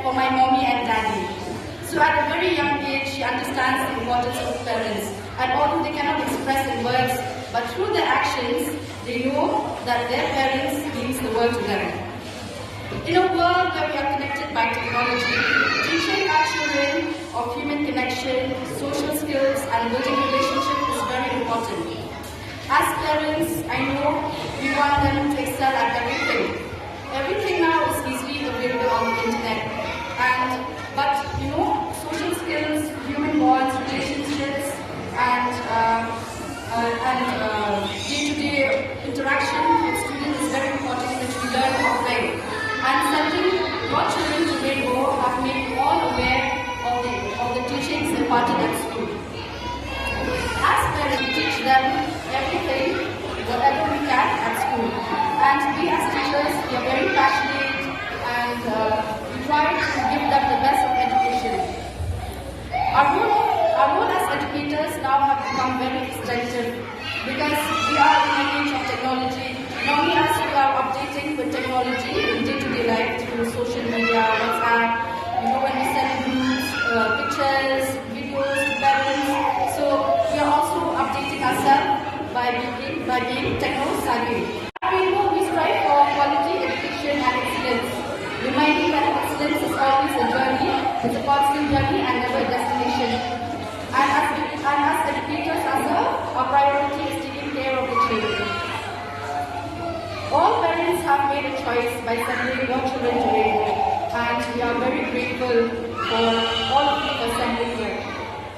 for my mommy and daddy. So at a very young age, she understands the importance of parents. And although they cannot express in words, but through their actions, they know that their parents means the world to them. In a world where we are connected by technology, teaching our children of human connection, social skills, and building relationships is very important. As parents, I know we want them to excel at everything. Everything now is easily available on the internet. But social skills, human bonds, relationships, and day-to-day interaction with students is very important, which we learn offline. And sending your children to Rainbow have made you all aware of the teachings imparted at school. As parents, we teach them everything, whatever we can at school. And we as teachers, we are very passionate and we try to give them the best of education. Our role as educators now have become very extensive because we are in an age of technology. Not only as we are updating with technology in day-to-day life through social media, WhatsApp, when we send groups, pictures, videos to parents. So we are also updating ourselves by being techno-savvy. At Rainbow, we strive for quality education and excellence, reminding that excellence is always a journey, it's a constant journey and never a destination. And as educators ourselves, our priority is taking care of the children. All parents have made a choice by sending your children to Rainbow, and we are very grateful for all of you for sending here.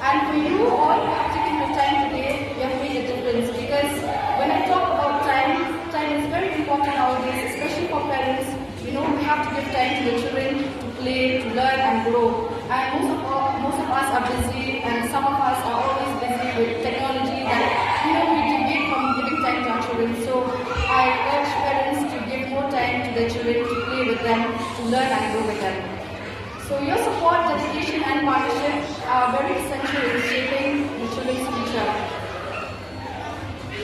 And for you all who have taken your time today, you have made a difference, because when I talk about time is very important nowadays, especially for parents. We have to give time to the children to play, to learn and grow. And most of us are busy, and some of us are always busy with technology that we deviate from giving time to our children. So I urge parents to give more time to their children, to play with them, to learn and grow with them. So your support, dedication and partnership are very essential in shaping the children's future.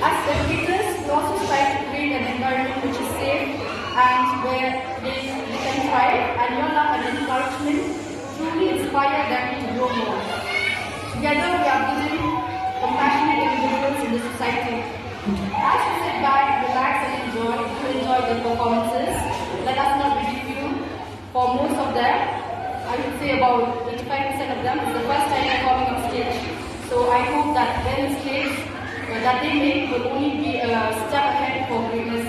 As educators, we also strive to create an environment which is safe and where they can thrive, and your love and encouragement truly inspire them to grow more. Together we are building compassionate individuals in the society. As we sit back, relax and enjoy the performances, let us not be few. For most of them, I would say about 85% of them, it's the first time performing on stage. So I hope that their mistakes that they make will only be a step ahead for greatness.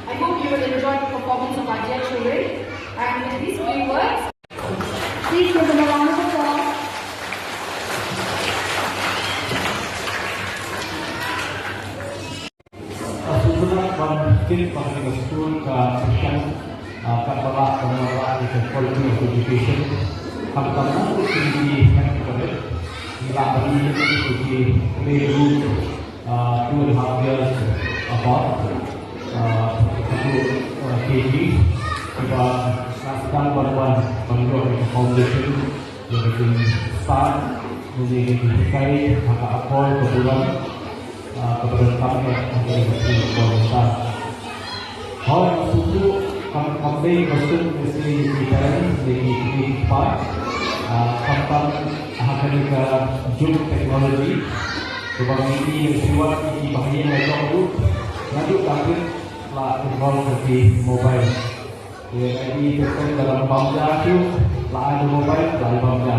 I hope you will enjoy the performance of our dear children. And with these few words, please give them a round of applause. School section kepala pengelolaan quality of education. Pertama tinggi head nilai bagi playgroup 2.5 years apart. KG kita lakukan bantuan foundation yang start menjadi terkait hak akol kebulan kepada kami yang besar. Hal itu kami masuk mesti dijalankan di part tentang akademika jong teknologi. Sebab ini yang siwat di bahagian mereka itu lanjut kami lah involve di mobile. Jadi terkait dalam bangsa itu lah ada mobile lah bangsa.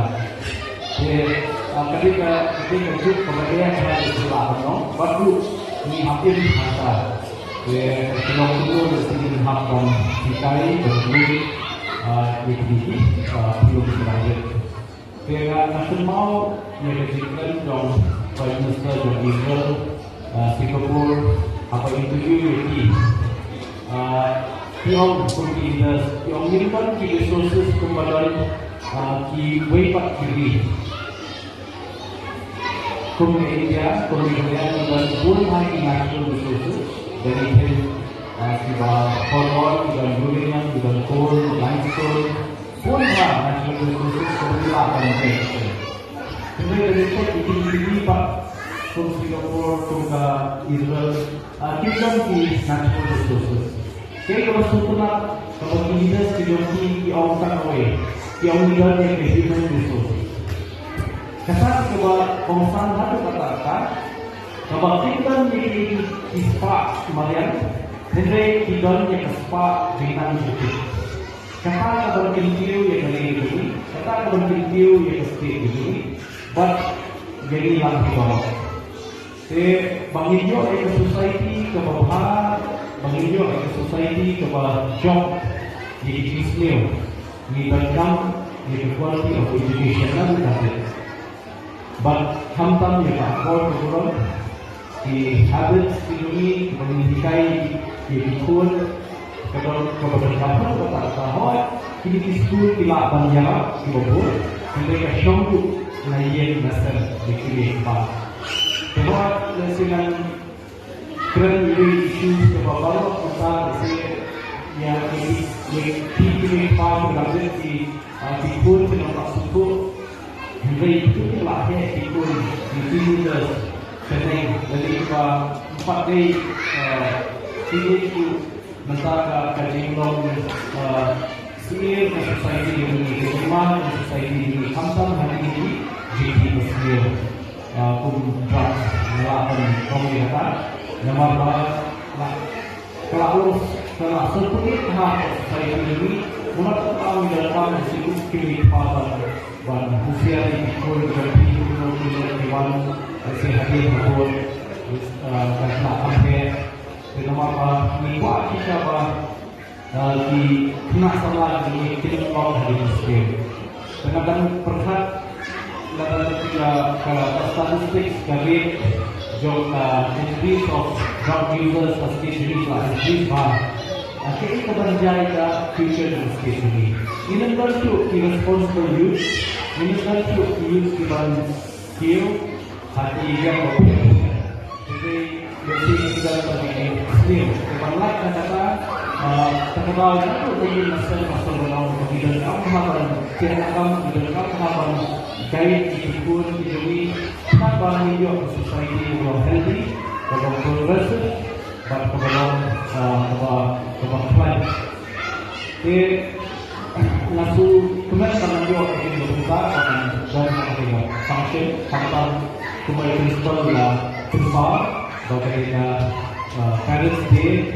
Jadi ketika lanjut kemudian saya diselah no, baru ini hampir masa. Kalau itu mesti dihamkan dikai berdua aktiviti belum berlanjut. Kerana nasional yang diberikan dong Prime Minister dan Israel Singapore apa interview ini yang mengirimkan resources kepada ki waypat diri India, dan bukan national resources dari Khubor dan Dunia dan coal, limestone, bukan national resources seperti apa yang kita. Kemudian dari itu Pak Singapore ke Israel kita di national resources. Kaya kalau susunod kapag leaders ki ông sang away, ki ông leader yang human resources. Kasat kapag kongsan hatu kata kapag kita ni ispa kemarian, hendai kita ni ispa dengan itu. Kata kapag kintiu yang kali ini, kata kapag kintiu yang pasti ini, but jadi lang bawah. Banginyo ay society kapag banginyo ay society kapag jong di Islam ni berkam ni quality of education na natin. But hamtam ni pakor Khubor di habits ini mengindikai di khun kapag berkam kapag tahoy ini di school kila banjara di Khubor mereka syongku na yen nasar di kiri pa. Sebab dengan current issues kebawa kita yang di farm berada di Khubor dengan suku hingga itu telah di leaders kenai dari empat day itu mentara kajinglong senior society ini kemana society ini hamtam hari ini jadi senior kumpulan melakukan komunikasi nama kalau seperti hal saya ini mulai tahun depan masih kiri pada dan usia di Khubor berarti kemudian saya hadir Khubor karena akhir nama minggu kita di kena salah di kelompok hari ini kadang perhat dalam statistik dari jong increase of drug users pasti ini lah increase bah. Akhirnya kita berjaya ke future dan state ini. Ini tentu irresponsible youth. Ini tentu youth kiban skill hati yang berbeda. Jadi kita bagi skill. Kebanyakan kata terkenal itu dari masa dalam kehidupan kemahiran tindakan kehidupan kemahiran gaya hidup ini kenapa hidup society yang healthy, yang progressive, dan kebangsaan. Jadi lalu kemudian kalau dia ingin berbuka dan function tentang kemudian principal lah principal bagaimana parents day,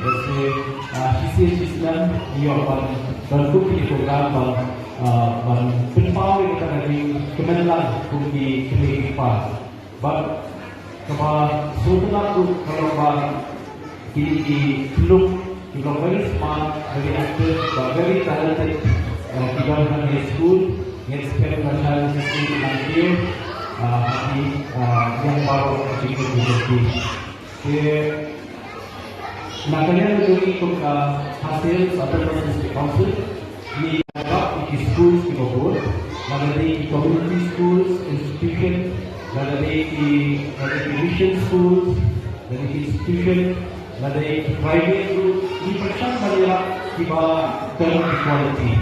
Islam dia akan berkumpul di program dan principal kita dari kemenlan kunci kehidupan. But kepada sudah tu kalau di look very smart, very active, very talented. Kita di school, expect macam sesuatu nanti yang baru cikgu jadi. Makanya dari hasil satu proses council di schools di Khubor, dari community schools, institution, dari mission schools, dari institution, dari private schools, di bersama banyak tiba term equality.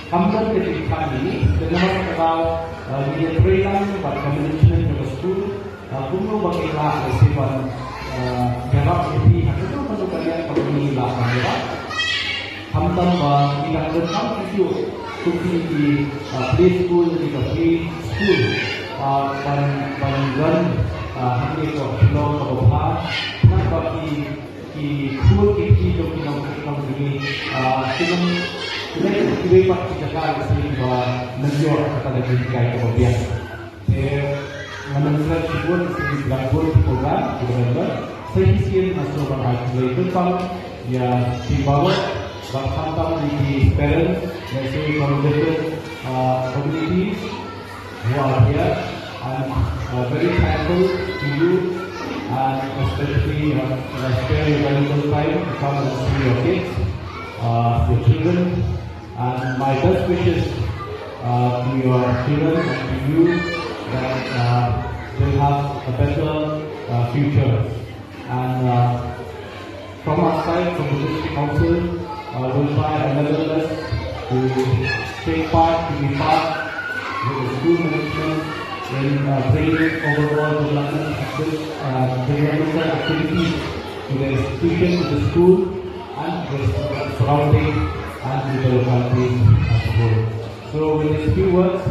Hamdan ketika ini dalam kenal dia training pada management of school, kuno bagilah sifat jarak ini itu untuk kalian perlu lakukan ya. Hamdan tidak tentang itu di play school, di free school, dan hampir kalau berubah, kenapa di school itu kita begini, kita dapat jaga sehingga menjual kata dari gaya kemudian. Menurut Khubor di Khubor program benar-benar sehingga masuk dalam itu kalau ya dibawa berhantam di parents, yaitu communities who are here and very thankful to you and especially spare your valuable time to come and see your kids, your children, and my best wishes to your children and to you that they'll have a better future. And from our side, from the district council, we'll try our level best to take part, to be part with the school management in bringing overall development activities to the institution, to the school, and the surrounding and with the localities as a whole. So with these few words,